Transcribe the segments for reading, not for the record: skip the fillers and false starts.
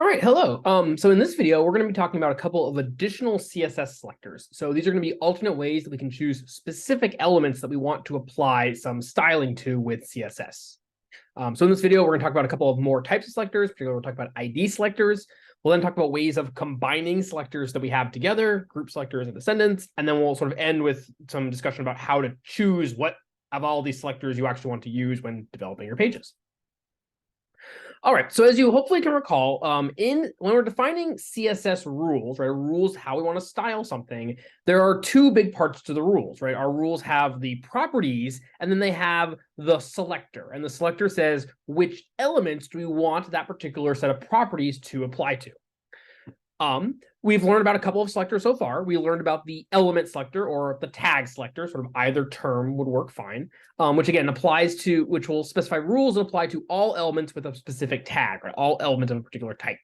right, hello. So in this video, we're going to be talking about a couple of additional CSS selectors. So these are going to be alternate ways that we can choose specific elements that we want to apply some styling to with CSS. So in this video, we're going to talk about a couple of more types of selectors. Particularly, we'll talk about ID selectors. We'll then talk about ways of combining selectors that we have together, group selectors and descendants. And then we'll sort of end with some discussion about how to choose what of all these selectors you actually want to use when developing your pages. All right, so as you hopefully can recall, when we're defining CSS rules, right, rules how we want to style something, there are two big parts to the rules, right? Our rules have the properties, and then they have the selector. And the selector says which elements do we want that particular set of properties to apply to. We've learned about a couple of selectors so far. We learned about the element selector or the tag selector, sort of either term would work fine, which again applies to, which will specify rules that apply to all elements with a specific tag, right? All elements of a particular type.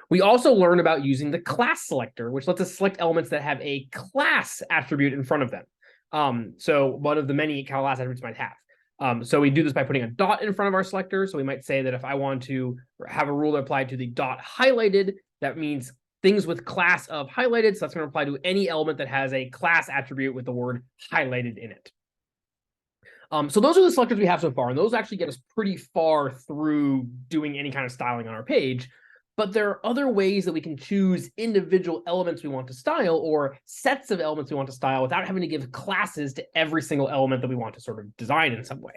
We also learned about using the class selector, which lets us select elements that have a class attribute in front of them. So one of the many class attributes might have. So we do this by putting a dot in front of our selector. So we might say that if I want to have a rule that applied to the dot highlighted, that means things with class of highlighted. So that's going to apply to any element that has a class attribute with the word highlighted in it. So those are the selectors we have so far, and those actually get us pretty far through doing any kind of styling on our page. But there are other ways that we can choose individual elements we want to style or sets of elements we want to style without having to give classes to every single element that we want to sort of design in some way.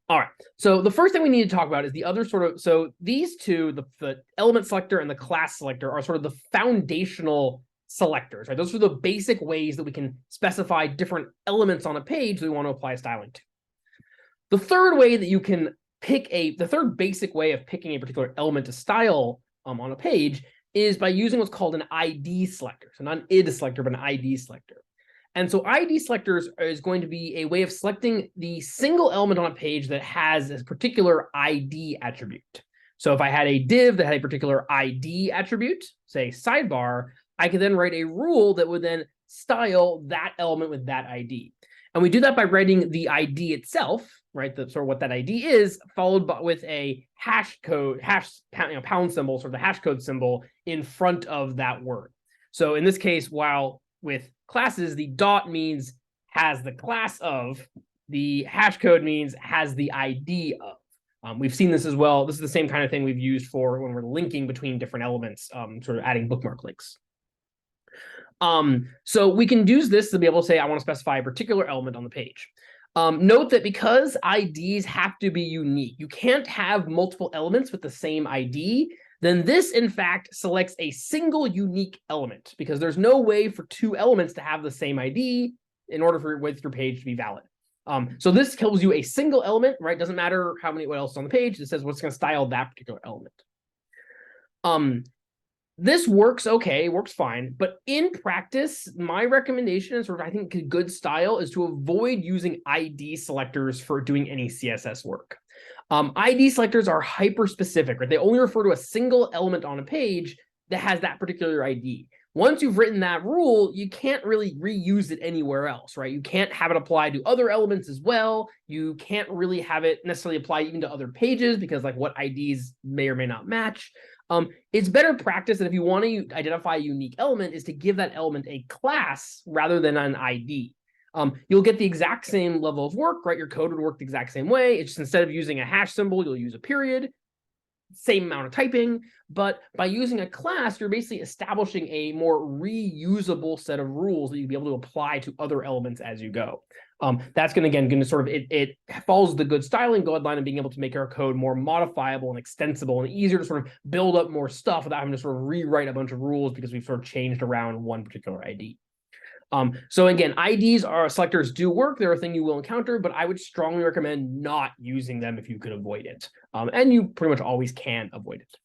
All right, so the first thing we need to talk about is the other sort of, so these two, the element selector and the class selector are sort of the foundational selectors, right? Those are the basic ways that we can specify different elements on a page that we want to apply styling to. The third way that you can pick the third basic way of picking a particular element to style on a page is by using what's called an ID selector. So not an id selector, but an ID selector. And so ID selectors is going to be a way of selecting the single element on a page that has a particular ID attribute. So if I had a div that had a particular ID attribute, say sidebar, I could then write a rule that would then style that element with that ID. And we do that by writing the ID itself, right? The sort of what that ID is, followed by with a pound symbol, sort of the hash code symbol in front of that word. So in this case, while with classes, the dot means has the class of, the hash code means has the ID of. We've seen this as well. This is the same kind of thing we've used for when we're linking between different elements, sort of adding bookmark links. So we can use this to be able to say, I want to specify a particular element on the page. Note that because IDs have to be unique, you can't have multiple elements with the same ID. Then this, in fact, selects a single unique element because there's no way for two elements to have the same ID in order for your page to be valid. So this tells you a single element, right? Doesn't matter what else is on the page. It says what's going to style that particular element. This works okay, works fine, but in practice, my recommendation is sort of, I think, a good style is to avoid using ID selectors for doing any CSS work. ID selectors are hyper-specific, right? They only refer to a single element on a page that has that particular ID. Once you've written that rule, you can't really reuse it anywhere else, right? You can't have it apply to other elements as well. You can't really have it necessarily apply even to other pages because like what IDs may or may not match. It's better practice that if you want to identify a unique element is to give that element a class rather than an ID. You'll get the exact same level of work, right? Your code would work the exact same way. It's just instead of using a hash symbol, you'll use a period, same amount of typing. But by using a class, you're basically establishing a more reusable set of rules that you'll be able to apply to other elements as you go. That's going to sort of, it follows the good styling guideline of being able to make our code more modifiable and extensible and easier to sort of build up more stuff without having to sort of rewrite a bunch of rules because we've sort of changed around one particular ID. So again, IDs selectors do work. They're a thing you will encounter, but I would strongly recommend not using them if you could avoid it. And you pretty much always can avoid it.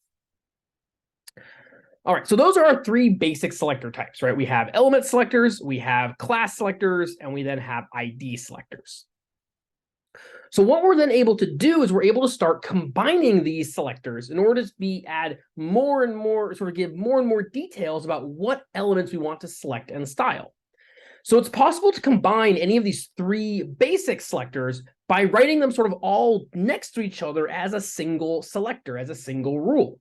All right, so those are our three basic selector types, right? We have element selectors, we have class selectors, and we then have ID selectors. So what we're then able to do is we're able to start combining these selectors in order to add more and more, sort of give more and more details about what elements we want to select and style. So it's possible to combine any of these three basic selectors by writing them sort of all next to each other as a single selector, as a single rule.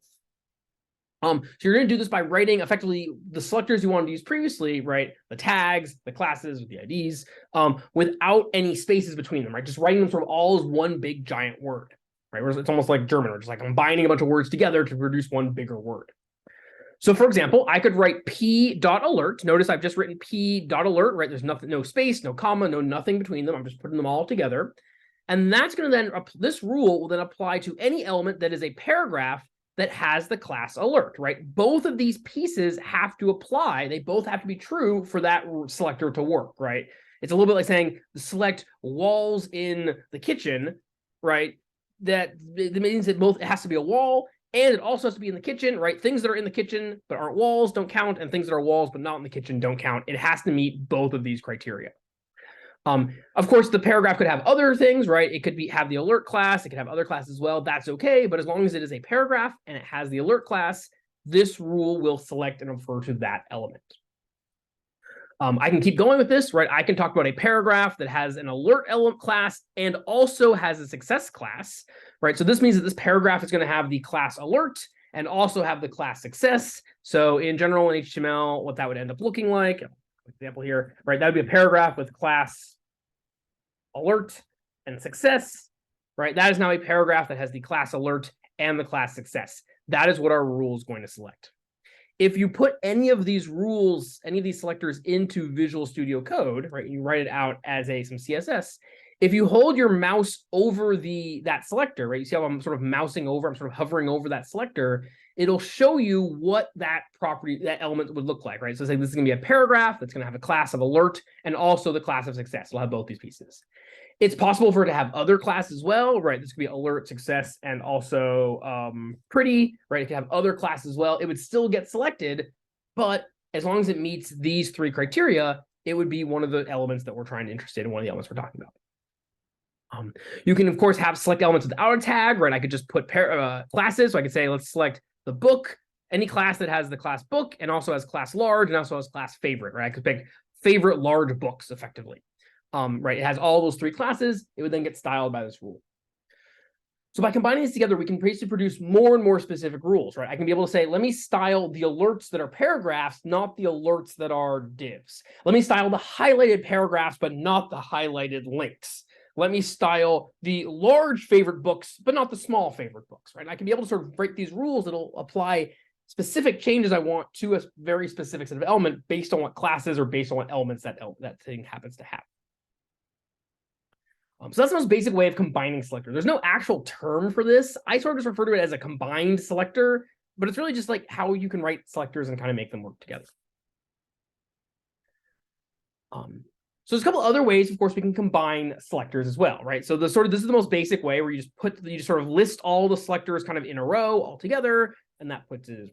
So you're going to do this by writing effectively the selectors you wanted to use previously, right? The tags, the classes, the IDs, without any spaces between them, right? Just writing them sort of all as one big giant word, right? It's almost like German, or just like combining a bunch of words together to produce one bigger word. So for example, I could write p.alert. Notice I've just written p.alert, right? There's nothing, no space, no comma, no nothing between them. I'm just putting them all together. And that's going to then, this rule will then apply to any element that is a paragraph that has the class alert, right? Both of these pieces have to apply. They both have to be true for that selector to work, right? It's a little bit like saying select walls in the kitchen, right? That means that both, it has to be a wall, and it also has to be in the kitchen, right? Things that are in the kitchen but aren't walls don't count, and things that are walls but not in the kitchen don't count. It has to meet both of these criteria. Of course, the paragraph could have other things, right? It could have the alert class. It could have other classes as well. That's okay. But as long as it is a paragraph and it has the alert class, this rule will select and refer to that element. I can keep going with this, right? I can talk about a paragraph that has an alert element class and also has a success class, right? So this means that this paragraph is going to have the class alert and also have the class success. So in general, in HTML, what that would end up looking like, example here, right? That would be a paragraph with class alert and success, right? That is now a paragraph that has the class alert and the class success. That is what our rule is going to select. If you put any of these rules, any of these selectors into Visual Studio Code, right, and you write it out as some CSS, if you hold your mouse over that selector, right, you see how I'm sort of mousing over, I'm sort of hovering over that selector, it'll show you what that property, that element would look like, right? So say this is going to be a paragraph that's going to have a class of alert and also the class of success. It'll have both these pieces. It's possible for it to have other classes as well, right? This could be alert, success, and also pretty, right? It could have other classes as well. It would still get selected, but as long as it meets these three criteria, it would be one of the elements that we're interested in, one of the elements we're talking about. You can, of course, have select elements without a tag, right? I could just put classes. So I could say, let's select the book, any class that has the class book and also has class large and also has class favorite, right? I could pick favorite large books effectively. Right, it has all those three classes. It would then get styled by this rule. So by combining these together, we can basically produce more and more specific rules, right? I can be able to say, let me style the alerts that are paragraphs, not the alerts that are divs. Let me style the highlighted paragraphs, but not the highlighted links. Let me style the large favorite books, but not the small favorite books, right? I can be able to sort of break these rules that'll apply specific changes I want to a very specific set of element based on what classes or based on what elements that thing happens to have. So that's the most basic way of combining selector. There's no actual term for this. I sort of just refer to it as a combined selector, but it's really just like how you can write selectors and kind of make them work together. So there's a couple other ways, of course, we can combine selectors as well, right? So this is the most basic way where you just sort of list all the selectors kind of in a row all together, and that puts it as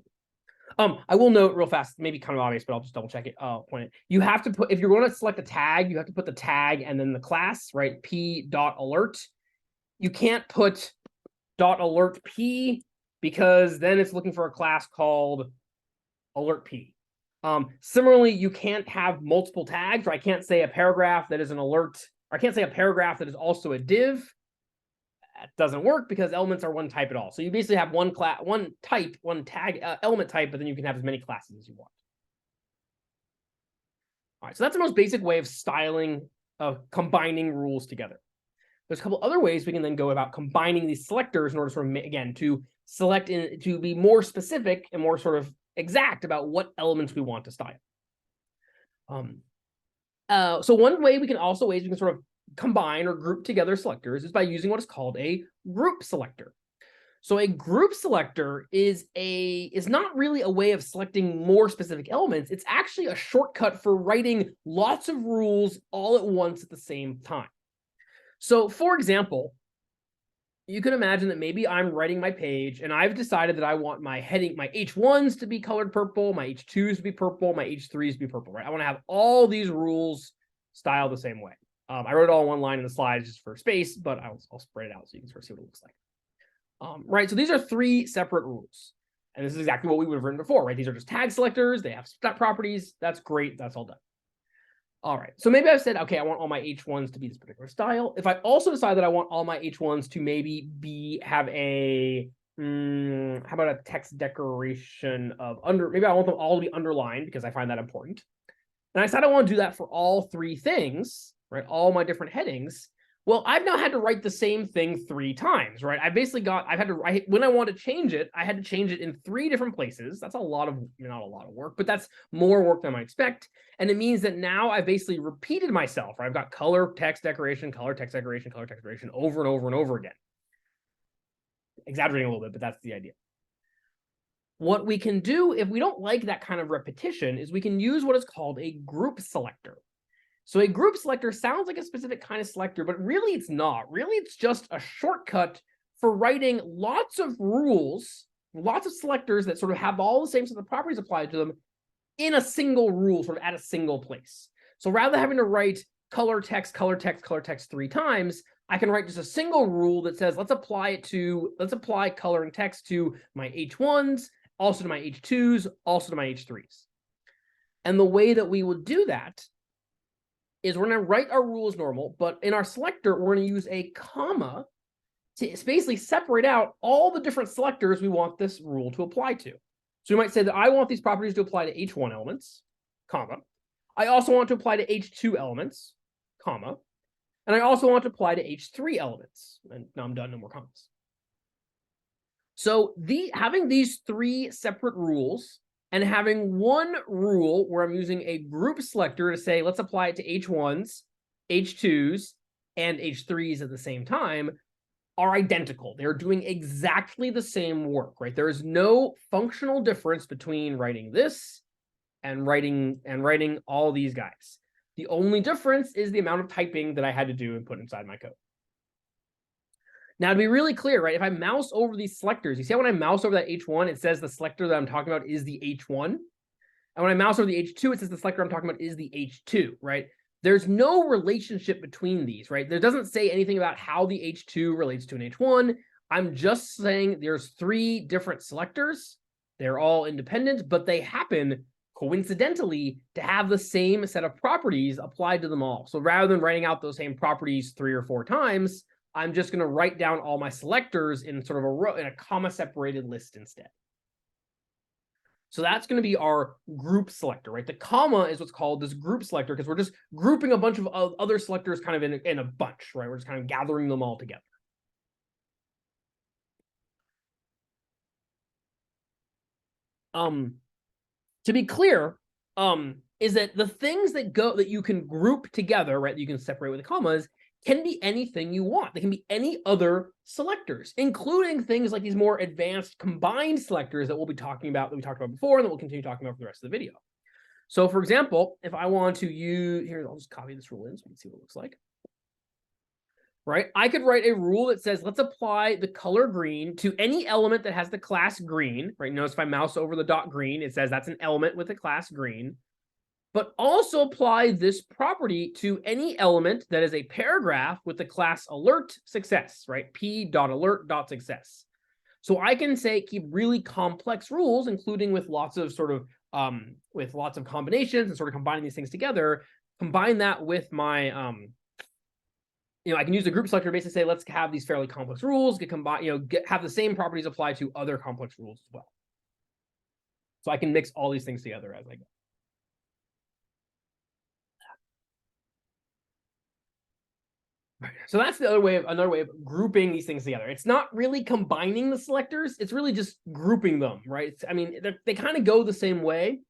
I will note real fast, maybe kind of obvious, but I'll just double check it. Point it. You have to put, if you're going to select a tag, you have to put the tag and then the class, right? P.alert. You can't put .alert P because then it's looking for a class called alert P. Similarly, you can't have multiple tags, or I can't say a paragraph that is an alert, or I can't say a paragraph that is also a div. That doesn't work because elements are one type at all. So you basically have one class, one type, one tag, element type, but then you can have as many classes as you want. All right, so that's the most basic way of styling, combining rules together. There's a couple other ways we can then go about combining these selectors in order to sort of, again, to select to be more specific and more sort of exact about what elements we want to style. So one way we can sort of combine or group together selectors is by using what is called a group selector. So a group selector is not really a way of selecting more specific elements. It's actually a shortcut for writing lots of rules all at once at the same time. So for example, you can imagine that maybe I'm writing my page and I've decided that I want my heading, my H1s to be colored purple, my H2s to be purple, my H3s to be purple, right? I want to have all these rules styled the same way. I wrote it all in one line in the slides just for space, but I'll spread it out so you can sort of see what it looks like. Right, so these are three separate rules. And this is exactly what we would have written before, right? These are just tag selectors. They have stat properties. That's great. That's all done. All right, so maybe I've said, okay, I want all my H1s to be this particular style. If I also decide that I want all my H1s to maybe have a, how about a text decoration of maybe I want them all to be underlined because I find that important. And I decide I want to do that for all three things, right? All my different headings. Well, I've now had to write the same thing 3 times, right? I've had to write, when I want to change it, I had to change it in 3 different places. That's a lot of, not a lot of work, but that's more work than I expect. And it means that now I've basically repeated myself, right? I've got color, text decoration, color, text decoration, color, text decoration over and over and over again. Exaggerating a little bit, but that's the idea. What we can do if we don't like that kind of repetition is we can use what is called a group selector. So a group selector sounds like a specific kind of selector, but really it's not. Really, it's just a shortcut for writing lots of rules, lots of selectors that sort of have all the same set of properties applied to them in a single rule, sort of at a single place. So rather than having to write color, text, color, text, color, text 3 times, I can write just a single rule that says, let's apply color and text to my H1s, also to my H2s, also to my H3s. And the way that we will do that is we're going to write our rule as normal, but in our selector, we're going to use a comma to basically separate out all the different selectors we want this rule to apply to. So we might say that I want these properties to apply to H1 elements, comma. I also want to apply to H2 elements, comma. And I also want to apply to H3 elements. And now I'm done, no more commas. So having these 3 separate rules and having one rule where I'm using a group selector to say, let's apply it to H1s, H2s, and H3s at the same time are identical. They're doing exactly the same work, right? There is no functional difference between writing this and writing all these guys. The only difference is the amount of typing that I had to do and put inside my code. Now, to be really clear, right, if I mouse over these selectors, you see how when I mouse over that H1, it says the selector that I'm talking about is the H1. And when I mouse over the H2, it says the selector I'm talking about is the H2, right? There's no relationship between these, right? There doesn't say anything about how the H2 relates to an H1. I'm just saying there's 3 different selectors. They're all independent, but they happen coincidentally to have the same set of properties applied to them all. So rather than writing out those same properties 3 or 4 times, I'm just going to write down all my selectors in sort of a row, in a comma-separated list instead. So that's going to be our group selector, right? The comma is what's called this group selector because we're just grouping a bunch of other selectors kind of in a bunch, right? We're just kind of gathering them all together. To be clear, is that the things that you can group together, right? That you can separate with the commas can be anything you want. They can be any other selectors, including things like these more advanced combined selectors that we'll be talking about, that we talked about before, and that we'll continue talking about for the rest of the video. So for example, if I want to use, here, I'll just copy this rule in so we can see what it looks like. Right, I could write a rule that says, let's apply the color green to any element that has the class green, right? Notice if I mouse over the dot green, it says that's an element with the class green. But also apply this property to any element that is a paragraph with the class alert success, right? p.alert.success. So I can say keep really complex rules, including with lots of sort of combinations and sort of combining these things together. Combine that with my I can use the group selector to basically say let's have these fairly complex rules have the same properties apply to other complex rules as well. So I can mix all these things together as I go. So that's another way of grouping these things together. It's not really combining the selectors. It's really just grouping them, right? They kind of go the same way.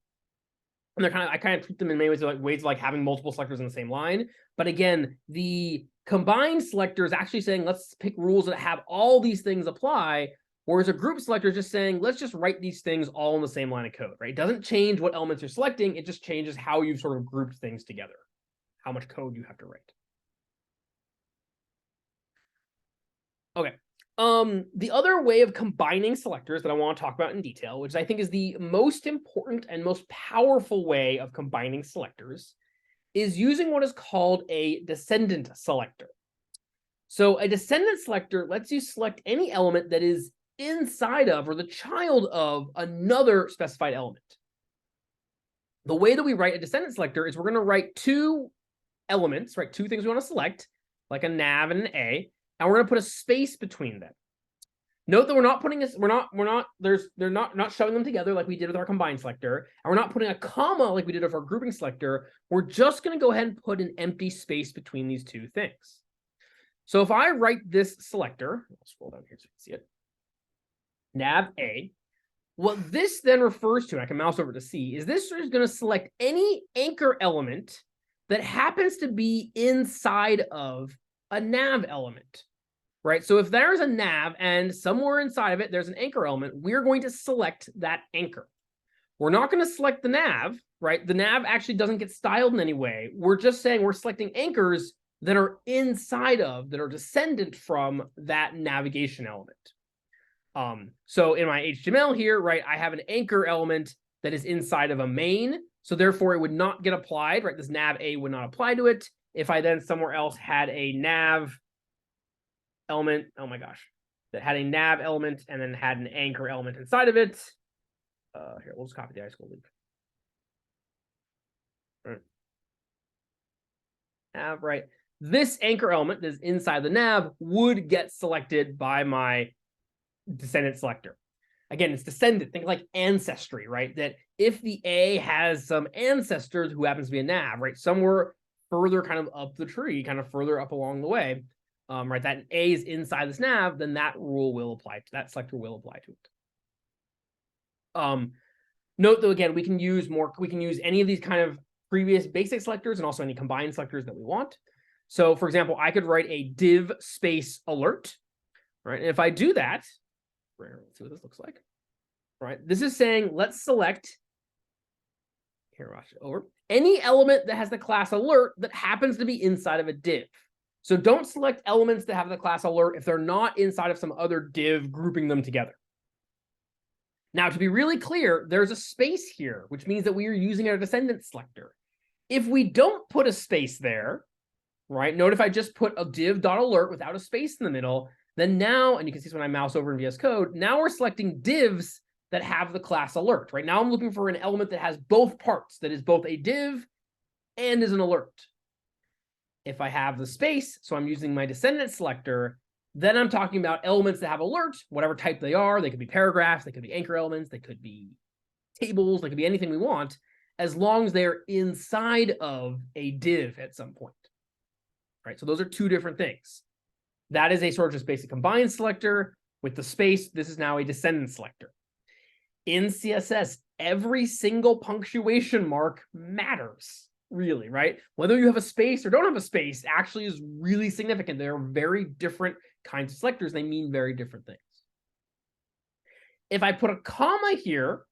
And I kind of treat them in many ways like having multiple selectors in the same line. But again, the combined selector is actually saying, let's pick rules that have all these things apply. Whereas a group selector is just saying, let's just write these things all in the same line of code, right? It doesn't change what elements you're selecting. It just changes how you've sort of grouped things together, how much code you have to write. Okay. The other way of combining selectors that I want to talk about in detail, which I think is the most important and most powerful way of combining selectors, is using what is called a descendant selector. So a descendant selector lets you select any element that is inside of or the child of another specified element. the way that we write a descendant selector is we're going to write two elements, right? Two things we want to select, like a nav and an A, and we're going to put a space between them. Note that we're not putting this, they're not shoving them together like we did with our combined selector, and we're not putting a comma like we did with our grouping selector. We're just going to go ahead and put an empty space between these two things. So if I write this selector, I'll scroll down here so you can see it, nav A, what this then refers to, and I can mouse over to see, is this is going to select any anchor element that happens to be inside of a nav element, right? So if there's a nav and somewhere inside of it, there's an anchor element, we're going to select that anchor. We're not going to select the nav, right? The nav actually doesn't get styled in any way. We're just saying we're selecting anchors that are inside of, that are descendant from that navigation element. So in my HTML here, right, I have an anchor element that is inside of a main. So therefore it would not get applied, right? This nav A would not apply to it. If I then somewhere else had a nav element, oh my gosh, that had a nav element and then had an anchor element inside of it. Here, we'll just copy the high school link. All right. Nav, right? This anchor element that is inside the nav would get selected by my descendant selector. Again, it's descendant. Think like ancestry, right? That if the A has some ancestors who happens to be a nav, right, somewhere further kind of up the tree, kind of further up along the way, right, that A is inside this nav, then that rule will apply to that selector will apply to it. Note though, again, we can use any of these kind of previous basic selectors and also any combined selectors that we want. So for example, I could write a div space alert, right? And if I do that, let's see what this looks like. Right, this is saying let's select, here, watch it over, any element that has the class alert that happens to be inside of a div. So don't select elements that have the class alert if they're not inside of some other div grouping them together. Now, to be really clear, there's a space here, which means that we are using our descendant selector. If we don't put a space there, right, note if I just put a div.alert without a space in the middle, then now, and you can see this when I mouse over in VS Code, now we're selecting divs that have the class alert, right? Now I'm looking for an element that has both parts, that is both a div and is an alert. If I have the space, so I'm using my descendant selector, then I'm talking about elements that have alert, whatever type they are. They could be paragraphs, they could be anchor elements, they could be tables, they could be anything we want, as long as they're inside of a div at some point, right? So those are two different things. That is a sort of just basic combined selector. With the space, this is now a descendant selector. In CSS, every single punctuation mark matters, really, right? Whether you have a space or don't have a space actually is really significant. They are very different kinds of selectors. They mean very different things. If I put a comma here,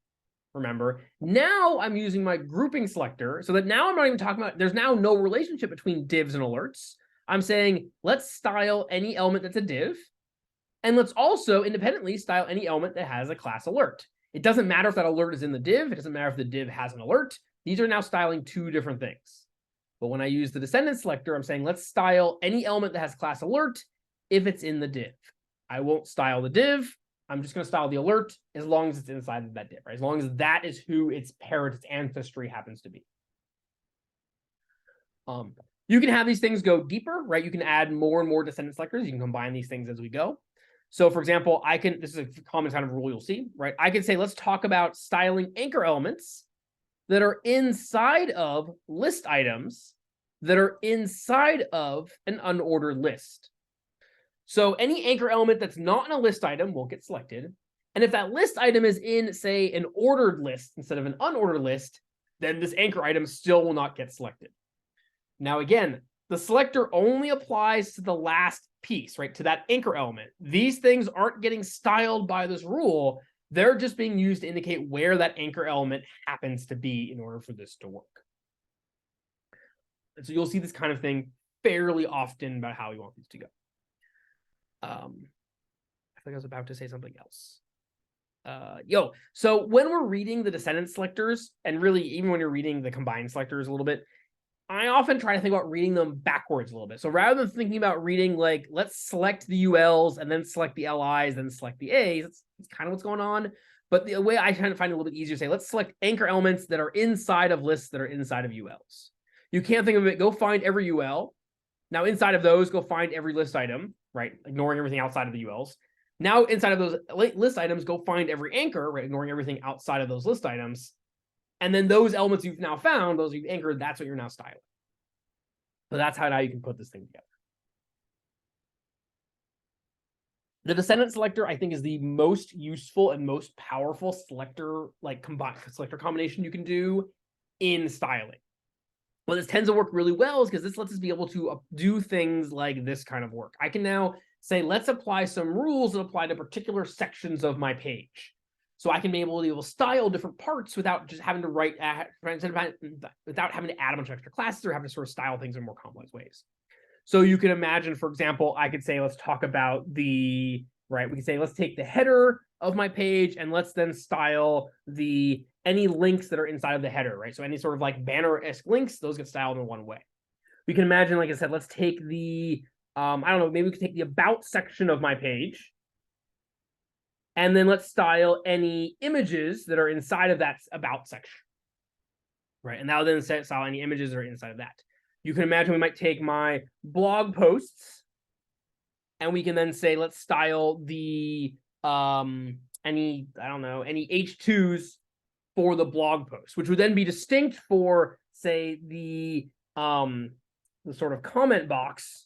remember, now I'm using my grouping selector so that now I'm not even talking about, there's now no relationship between divs and alerts. I'm saying, let's style any element that's a div, and let's also independently style any element that has a class alert. It doesn't matter if that alert is in the div. It doesn't matter if the div has an alert. These are now styling two different things. But when I use the descendant selector, I'm saying, let's style any element that has class alert if it's in the div. I won't style the div. I'm just going to style the alert as long as it's inside of that div, right? As long as that is who its parent, its ancestry happens to be. You can have these things go deeper, right? You can add more and more descendant selectors. You can combine these things as we go. So for example, this is a common kind of rule you'll see, right? I can say, let's talk about styling anchor elements that are inside of list items that are inside of an unordered list. So any anchor element that's not in a list item will get selected. And if that list item is in, say, an ordered list instead of an unordered list, then this anchor item still will not get selected. Now, again, the selector only applies to the last piece, right? To that anchor element. These things aren't getting styled by this rule. They're just being used to indicate where that anchor element happens to be in order for this to work. And so you'll see this kind of thing fairly often about how we want these to go. I think I was about to say something else. So when we're reading the descendant selectors, and really even when you're reading the combined selectors a little bit, I often try to think about reading them backwards a little bit. So rather than thinking about reading like, let's select the ULs and then select the LIs, then select the As, that's kind of what's going on. But the way I try to find it a little bit easier to say, let's select anchor elements that are inside of lists that are inside of ULs. You can't think of it, go find every UL. Now inside of those, go find every list item, right? Ignoring everything outside of the ULs. Now inside of those list items, go find every anchor, right? Ignoring everything outside of those list items. And then those elements you've now found, those you've anchored, that's what you're now styling. So that's how now you can put this thing together. The Descendant selector, I think, is the most useful and most powerful selector, like selector combination you can do in styling. Well, this tends to work really well is because this lets us be able to do things like this kind of work. I can now say, let's apply some rules that apply to particular sections of my page. So I can be able to style different parts without just having to without having to add a bunch of extra classes or having to sort of style things in more complex ways. So you can imagine, for example, I could say, let's talk about the, right, we can say, let's take the header of my page and let's then style any links that are inside of the header, right? So any sort of like banner-esque links, those get styled in one way. We can imagine, like I said, let's take the, I don't know, maybe we could take the about section of my page. And then let's style any images that are inside of that about section, right? And now then style any images that are inside of that. You can imagine we might take my blog posts and we can then say, let's style the, any H2s for the blog post, which would then be distinct for, say, the sort of comment box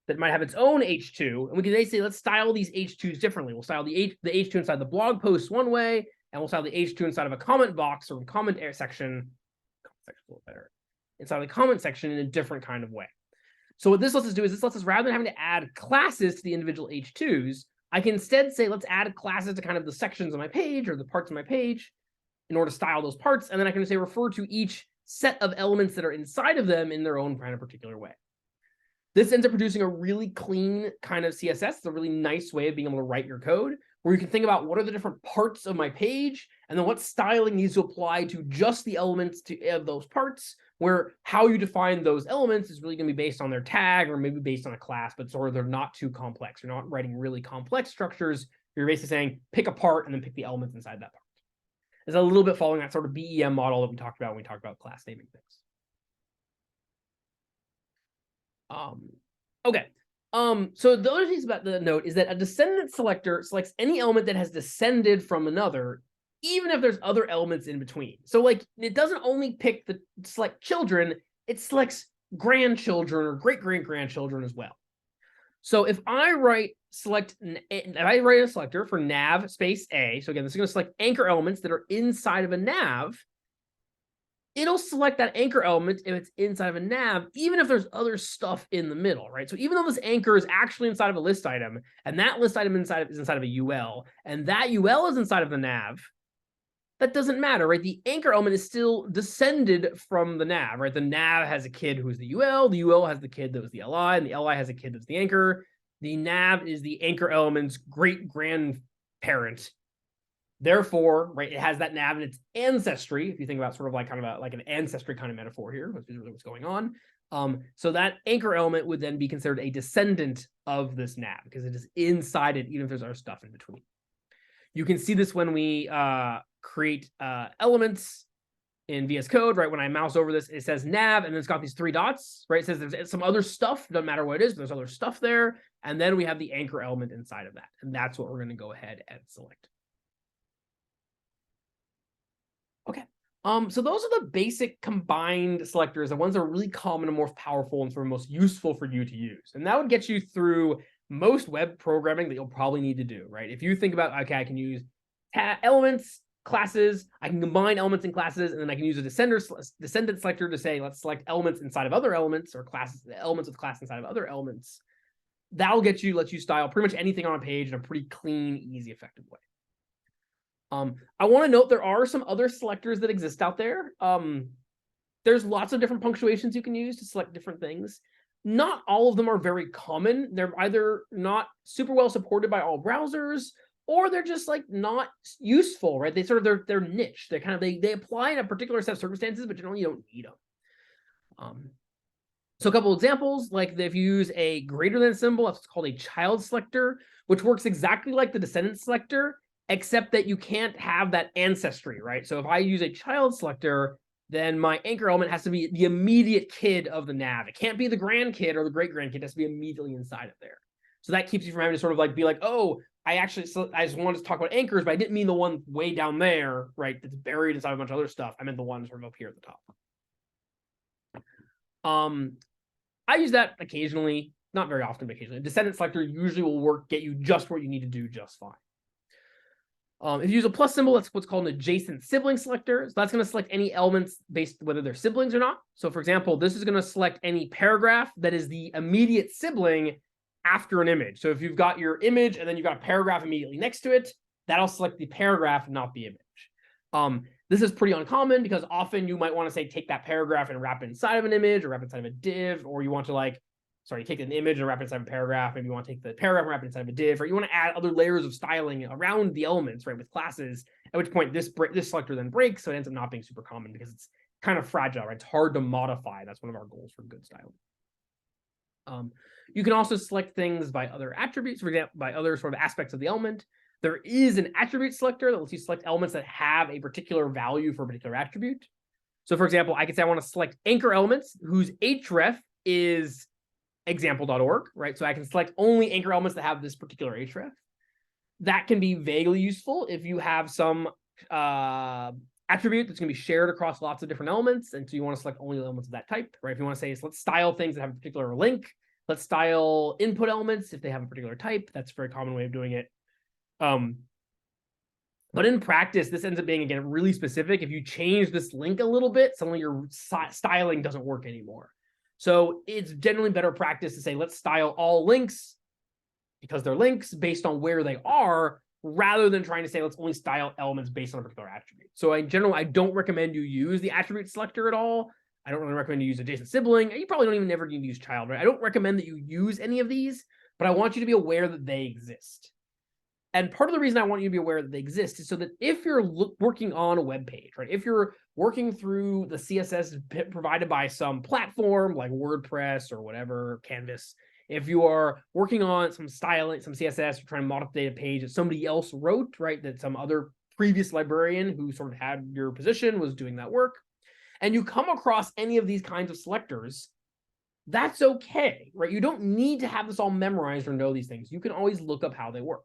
that might have its own H2, and we can say, let's style these H2s differently. We'll style the H2 inside the blog post one way, and we'll style the H2 inside of a comment box or comment section, a little better, inside of the comment section in a different kind of way. So what this lets us do is this lets us, rather than having to add classes to the individual H2s, I can instead say, let's add classes to kind of the sections of my page or the parts of my page in order to style those parts. And then I can say, refer to each set of elements that are inside of them in their own kind of particular way. This ends up producing a really clean kind of CSS. It's a really nice way of being able to write your code, where you can think about what are the different parts of my page, and then what styling needs to apply to just the elements of those parts, where how you define those elements is really going to be based on their tag or maybe based on a class, but sort of they're not too complex. You're not writing really complex structures. You're basically saying pick a part and then pick the elements inside that part. It's a little bit following that sort of BEM model that we talked about when we talked about class naming things. Okay. So the other things about the note is that a descendant selector selects any element that has descended from another, even if there's other elements in between. So like it doesn't only select children, it selects grandchildren or great-great-grandchildren as well. So if I write a selector for nav space A, so again, this is going to select anchor elements that are inside of a nav, it'll select that anchor element if it's inside of a nav, even if there's other stuff in the middle, right? So even though this anchor is actually inside of a list item, and that list item is inside of a UL, and that UL is inside of the nav, that doesn't matter, right? The anchor element is still descended from the nav, right? The nav has a kid who's the UL has the kid that was the LI, and the LI has a kid that's the anchor. The nav is the anchor element's great-grandparent. Therefore, right, it has that nav in its ancestry. If you think about sort of like kind of like an ancestry kind of metaphor here, which is really what's going on. So that anchor element would then be considered a descendant of this nav because it is inside it, even if there's other stuff in between. You can see this when we create elements in VS Code, right? When I mouse over this, it says nav, and then it's got these 3 dots, right? It says there's some other stuff, doesn't matter what it is, but there's other stuff there. And then we have the anchor element inside of that. And that's what we're going to go ahead and select. Okay. So those are the basic combined selectors, the ones that are really common and more powerful and sort of most useful for you to use. And that would get you through most web programming that you'll probably need to do, right? If you think about, okay, I can use elements, classes, I can combine elements and classes, and then I can use a descendant selector to say, let's select elements inside of other elements or classes, elements with class inside of other elements. That'll let you style pretty much anything on a page in a pretty clean, easy, effective way. I want to note there are some other selectors that exist out there. There's lots of different punctuations you can use to select different things. Not all of them are very common. They're either not super well supported by all browsers, or they're just like not useful, right? They sort of they're niche. They kind of they apply in a particular set of circumstances, but generally you don't need them. So a couple examples, like if you use a greater than symbol, that's what's called a child selector, which works exactly like the descendant selector, except that you can't have that ancestry, right? So if I use a child selector, then my anchor element has to be the immediate kid of the nav. It can't be the grandkid or the great-grandkid. It has to be immediately inside of there. So that keeps you from having to sort of like be like, oh, I just wanted to talk about anchors, but I didn't mean the one way down there, right? That's buried inside a bunch of other stuff. I meant the one sort of up here at the top. I use that occasionally, not very often, but occasionally. Descendant selector usually will get you just what you need to do just fine. If you use a plus symbol, that's what's called an adjacent sibling selector. So that's going to select any elements based whether they're siblings or not. So for example, this is going to select any paragraph that is the immediate sibling after an image. So if you've got your image and then you've got a paragraph immediately next to it, that'll select the paragraph, not the image. This is pretty uncommon because often you might want to say take that paragraph and wrap it inside of an image or wrap it inside of a div, or you want to take an image and wrap it inside of a paragraph. Maybe you want to take the paragraph and wrap it inside of a div, or you want to add other layers of styling around the elements, right, with classes, at which point this selector then breaks, so it ends up not being super common because it's kind of fragile, right? It's hard to modify. That's one of our goals for good styling. You can also select things by other attributes, for example, by other sort of aspects of the element. There is an attribute selector that lets you select elements that have a particular value for a particular attribute. So for example, I could say I want to select anchor elements whose href is example.org, right? So I can select only anchor elements that have this particular href. That can be vaguely useful if you have some attribute that's going to be shared across lots of different elements, and so you want to select only elements of that type, right? If you want to say, so let's style things that have a particular link, let's style input elements if they have a particular type. That's a very common way of doing it. But in practice, this ends up being, again, really specific. If you change this link a little bit, suddenly your styling doesn't work anymore. So it's generally better practice to say, let's style all links because they're links based on where they are, rather than trying to say, let's only style elements based on a particular attribute. So in general, I don't recommend you use the attribute selector at all. I don't really recommend you use adjacent sibling. You probably don't even ever need to use child, right? I don't recommend that you use any of these, but I want you to be aware that they exist. And part of the reason I want you to be aware that they exist is so that if you're working on a web page, right, if you're working through the CSS provided by some platform like WordPress or whatever, Canvas, if you are working on some styling, some CSS, you're trying to modify a page that somebody else wrote, right, that some other previous librarian who sort of had your position was doing that work, and you come across any of these kinds of selectors, that's okay, right? You don't need to have this all memorized or know these things. You can always look up how they work.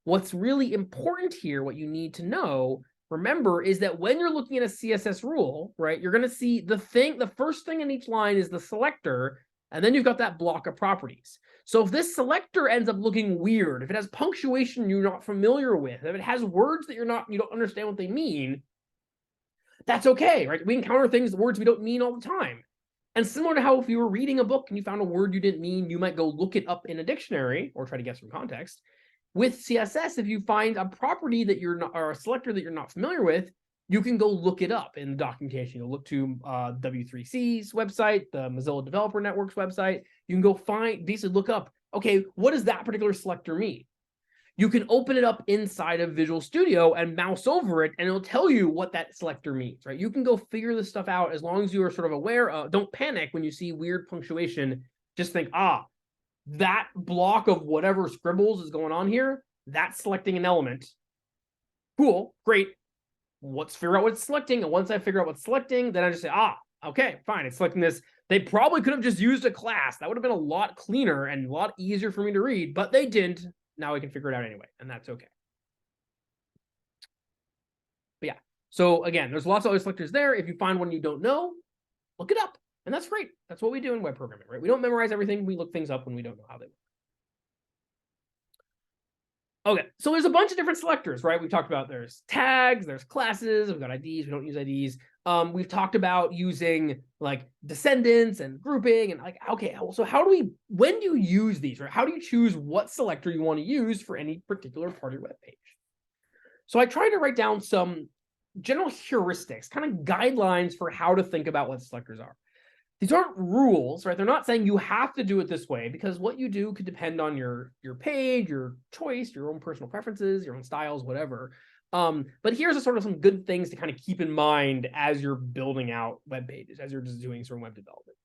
What's really important here, what you need to know, remember, is that when you're looking at a CSS rule, right, you're going to see the first thing in each line is the selector, and then you've got that block of properties. So if this selector ends up looking weird, if it has punctuation you're not familiar with, if it has words that you don't understand what they mean, that's okay, right? We encounter words we don't mean all the time. And similar to how if you were reading a book and you found a word you didn't mean, you might go look it up in a dictionary or try to guess from context. With CSS, if you find a property that you're not, or a selector that you're not familiar with, you can go look it up in the documentation. You'll look to W3C's website, the Mozilla Developer Network's website. You can go basically look up, okay, what does that particular selector mean? You can open it up inside of Visual Studio and mouse over it, and it'll tell you what that selector means, right? You can go figure this stuff out as long as you are sort of aware of, don't panic when you see weird punctuation. Just think, that block of whatever scribbles is going on here, that's selecting an element. Cool, great. Let's figure out what it's selecting. And once I figure out what's selecting, then I just say, okay, fine, it's selecting this. They probably could have just used a class. That would have been a lot cleaner and a lot easier for me to read, but they didn't. Now we can figure it out anyway, and that's okay. But yeah, so again, there's lots of other selectors there. If you find one you don't know, look it up. And that's great. That's what we do in web programming, right? We don't memorize everything. We look things up when we don't know how they work. Okay, so there's a bunch of different selectors, right? We've talked about there's tags, there's classes, we've got IDs, we don't use IDs. We've talked about using like descendants and grouping and like, okay, so when do you use these, right? How do you choose what selector you want to use for any particular part of your web page? So I tried to write down some general heuristics, kind of guidelines for how to think about what selectors are. These aren't rules, right? They're not saying you have to do it this way, because what you do could depend on your page, your choice, your own personal preferences, your own styles, whatever. But here's a sort of some good things to kind of keep in mind as you're building out web pages, as you're just doing sort of web development.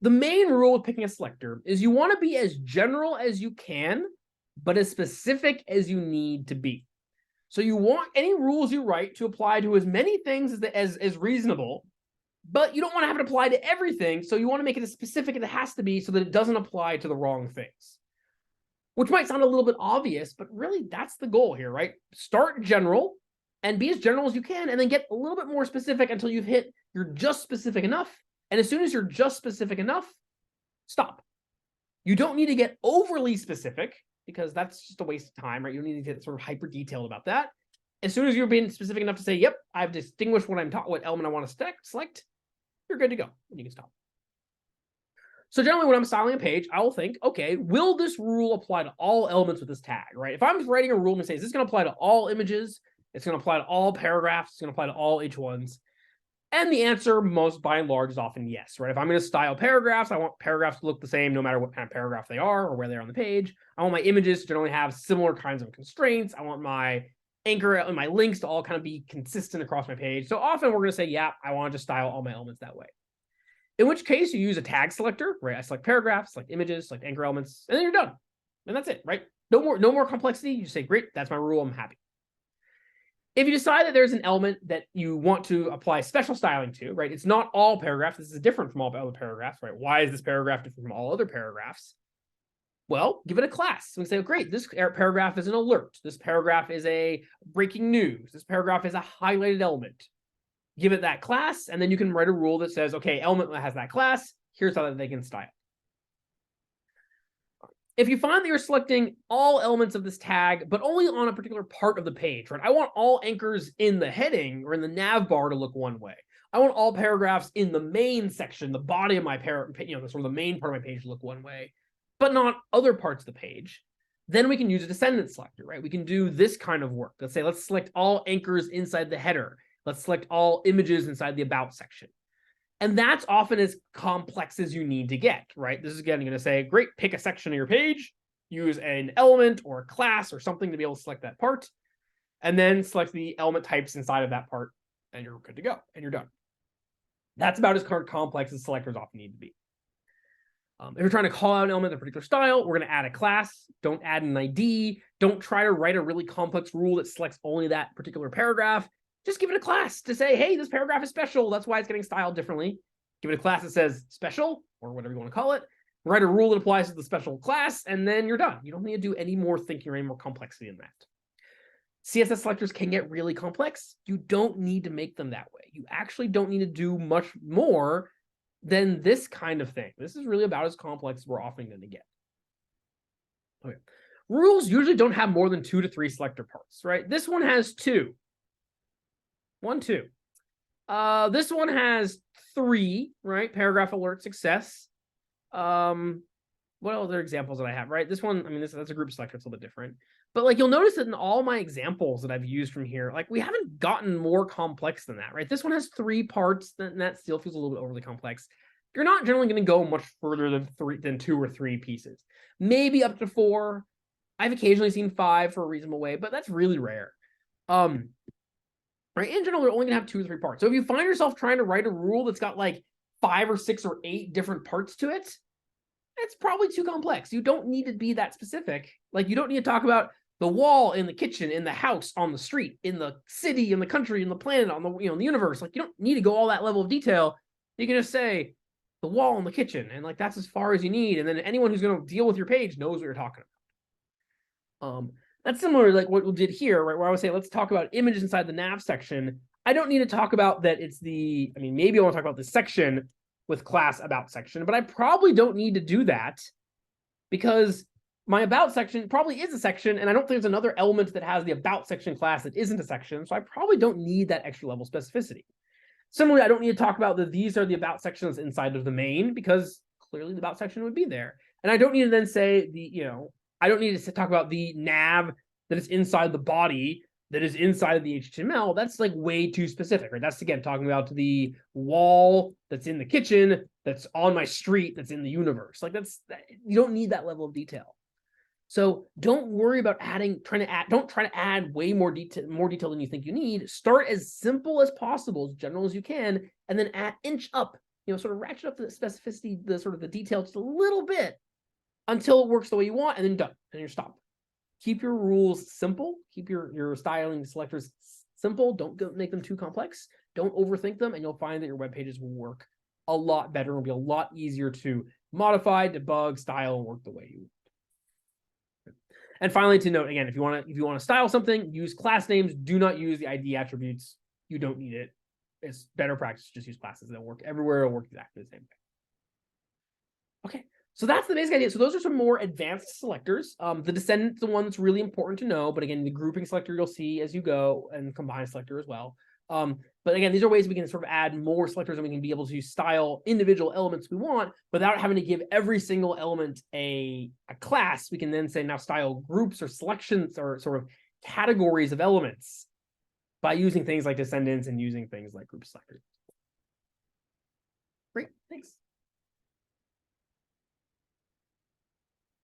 The main rule with picking a selector is you want to be as general as you can, but as specific as you need to be. So you want any rules you write to apply to as many things as reasonable, but you don't want to have it apply to everything. So you want to make it as specific as it has to be so that it doesn't apply to the wrong things. Which might sound a little bit obvious, but really that's the goal here, right? Start general and be as general as you can, and then get a little bit more specific until you've hit you're just specific enough. And as soon as you're just specific enough, stop. You don't need to get overly specific, because that's just a waste of time, right? You don't need to get sort of hyper detailed about that. As soon as you're being specific enough to say, yep, I've distinguished what element I want to select, you're good to go, and you can stop. So generally when I'm styling a page, I will think, okay, will this rule apply to all elements with this tag, right? If I'm writing a rule and say, is this going to apply to all images? It's going to apply to all paragraphs. It's going to apply to all H1s. And the answer, by and large, is often yes, right? If I'm going to style paragraphs, I want paragraphs to look the same no matter what kind of paragraph they are or where they are on the page. I want my images to generally have similar kinds of constraints. I want my anchor and my links to all kind of be consistent across my page. So often we're going to say, yeah, I want to just style all my elements that way. In which case you use a tag selector, right? I select paragraphs, select images, select anchor elements, and then you're done. And that's it, right? No more complexity. You say, great, that's my rule, I'm happy. If you decide that there's an element that you want to apply special styling to, right? It's not all paragraphs. This is different from all other paragraphs, right? Why is this paragraph different from all other paragraphs? Well, give it a class. So we say, oh, great, this paragraph is an alert. This paragraph is a breaking news. This paragraph is a highlighted element. Give it that class, and then you can write a rule that says, okay, element that has that class, here's how they can style. If you find that you're selecting all elements of this tag, but only on a particular part of the page, right? I want all anchors in the heading or in the nav bar to look one way. I want all paragraphs in the main section, the body of my sort of the main part of my page to look one way, but not other parts of the page. Then we can use a descendant selector, right? We can do this kind of work. Let's say, let's select all anchors inside the header. Let's select all images inside the about section. And that's often as complex as you need to get, right? This is again going to say, great, pick a section of your page, use an element or a class or something to be able to select that part, and then select the element types inside of that part, and you're good to go, and you're done. That's about as complex as selectors often need to be. If you're trying to call out an element of a particular style, we're going to add a class. Don't add an ID. Don't try to write a really complex rule that selects only that particular paragraph. Just give it a class to say, hey, this paragraph is special. That's why it's getting styled differently. Give it a class that says special, or whatever you want to call it. Write a rule that applies to the special class, and then you're done. You don't need to do any more thinking or any more complexity than that. CSS selectors can get really complex. You don't need to make them that way. You actually don't need to do much more than this kind of thing. This is really about as complex as we're often going to get. Okay. Rules usually don't have more than 2 to 3 selector parts, right? This one has 2. 1, 2. This one has 3, right? Paragraph alert success. What other examples that I have, right? This one, I mean, that's a group selector. It's a little bit different. But like you'll notice that in all my examples that I've used from here, like we haven't gotten more complex than that, right? This one has 3 parts, and that still feels a little bit overly complex. You're not generally going to go much further than 2 or 3 pieces. Maybe up to 4. I've occasionally seen 5 for a reasonable way, but that's really rare. Right? In general, you're only going to have 2 or 3 parts. So if you find yourself trying to write a rule that's got like 5 or 6 or 8 different parts to it, it's probably too complex. You don't need to be that specific. Like you don't need to talk about the wall in the kitchen, in the house, on the street, in the city, in the country, in the planet, on the the universe. Like you don't need to go all that level of detail. You can just say the wall in the kitchen, and like that's as far as you need. And then anyone who's going to deal with your page knows what you're talking about. That's similar to like what we did here, right? Where I would say, let's talk about images inside the nav section. I don't need to talk about that it's the, I mean, maybe I want to talk about the section with class about section, but I probably don't need to do that because my about section probably is a section, and I don't think there's another element that has the about section class that isn't a section, so I probably don't need that extra level specificity. Similarly, I don't need to talk about that these are the about sections inside of the main because clearly the about section would be there. And I don't need to then say I don't need to talk about the nav that is inside the body that is inside of the HTML, that's like way too specific, right? That's again talking about the wall that's in the kitchen, that's on my street, that's in the universe. Like you don't need that level of detail. So don't worry about don't try to add way more detail than you think you need. Start as simple as possible, as general as you can, and then inch up, sort of ratchet up the specificity, the detail just a little bit until it works the way you want, and then done, and you're stopped. Keep your rules simple. Keep your styling selectors simple. Don't make them too complex. Don't overthink them, and you'll find that your web pages will work a lot better. It'll be a lot easier to modify, debug, style, and work the way you want. And finally, to note again, if you want to style something, use class names. Do not use the ID attributes. You don't need it. It's better practice to just use classes. They'll work everywhere. It'll work exactly the same way. Okay. So that's the basic idea. So those are some more advanced selectors. The Descendant is the one that's really important to know. But again, the grouping selector you'll see as you go, and combine selector as well. But again, these are ways we can sort of add more selectors, and we can be able to style individual elements we want without having to give every single element a class. We can then say now style groups or selections or sort of categories of elements by using things like Descendants and using things like group selectors. Great, thanks.